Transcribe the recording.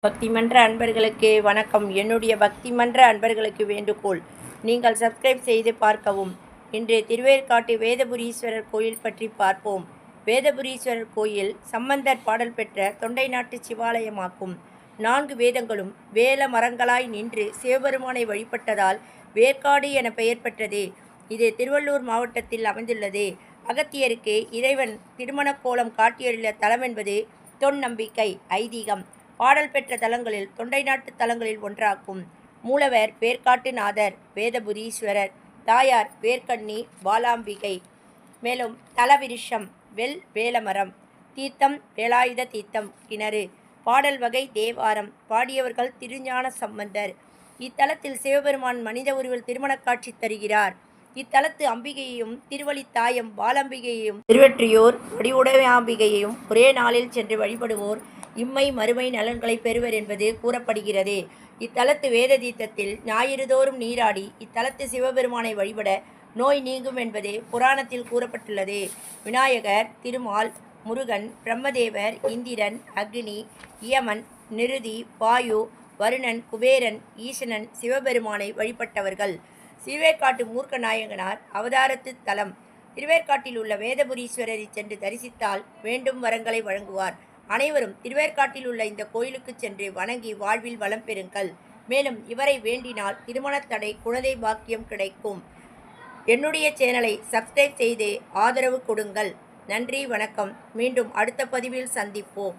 பக்தி மன்ற அன்பர்களுக்கு வணக்கம். என்னுடைய பக்தி மன்ற அன்பர்களுக்கு வேண்டுகோள், நீங்கள் சப்ஸ்கிரைப் செய்து பார்க்கவும். இன்று திருவேற்காட்டு வேதபுரீஸ்வரர் கோயில் பற்றி பார்ப்போம். வேதபுரீஸ்வரர் கோயில் சம்பந்தர் பாடல் பெற்ற தொண்டை நாட்டு சிவாலயமாகும். 4 வேதங்களும் வேல மரங்களாய் நின்று சிவபெருமானை வழிபட்டதால் வேற்காடு என பெயர் பெற்றது. இது திருவள்ளூர் மாவட்டத்தில் அமைந்துள்ளது. அகத்தியருக்கு இறைவன் திருமண கோலம் காட்டியருளிய தலம் என்பது தொன்நம்பிக்கை ஐதீகம். பாடல் பெற்ற தலங்களில் தொண்டை நாட்டு தலங்களில் ஒன்றாகும். மூலவர் வேற்காட்டு நாதர் வேதபுரீஸ்வரர், தாயார் வேர்க்கண்ணி பாலாம்பிகை. மேலும் தலவிருஷம் வேலமரம், தீர்த்தம் வேலாயுத தீர்த்தம், கிணறு. பாடல் வகை தேவாரம். பாடியவர்கள் திருஞான சம்பந்தர். இத்தலத்தில் சிவபெருமான் மனித உருவில் திருமண காட்சி தருகிறார். இத்தலத்து அம்பிகையையும் திருவழித்தாயம் பாலம்பிகையையும் திருவெற்றியூர் வடிவுடையாம்பிகையையும் ஒரே நாளில் சென்று வழிபடுவோர் இம்மை மறுமை நலன்களை பெறுவர் என்பது கூறப்படுகிறது. இத்தலத்து வேத தீர்த்தத்தில் ஞாயிறுதோறும் நீராடி இத்தலத்து சிவபெருமானை வழிபட நோய் நீங்கும் என்பது புராணத்தில் கூறப்பட்டுள்ளது. விநாயகர், திருமால், முருகன், பிரம்மதேவர், இந்திரன், அக்னி, யமன், நிருதி, வாயு, வருணன், குபேரன், ஈசனன் சிவபெருமானை வழிபட்டவர்கள். திருவேற்காட்டு மூர்க்க நாயகனார் அவதாரத்து தலம். திருவேற்காட்டில் உள்ள வேதபுரீஸ்வரரை சென்று தரிசித்தால் வேண்டும் வரங்களை வழங்குவார். அனைவரும் திருவேற்காட்டில் உள்ள இந்த கோயிலுக்கு சென்று வணங்கி வாழ்வில் வளம் பெறுங்கள். மேலும் இவரை வேண்டினால் திருமண தடை, குழந்தை பாக்கியம் கிடைக்கும். என்னுடைய சேனலை சப்ஸ்கிரைப் செய்து ஆதரவு கொடுங்கள். நன்றி, வணக்கம். மீண்டும் அடுத்த பதிவில் சந்திப்போம்.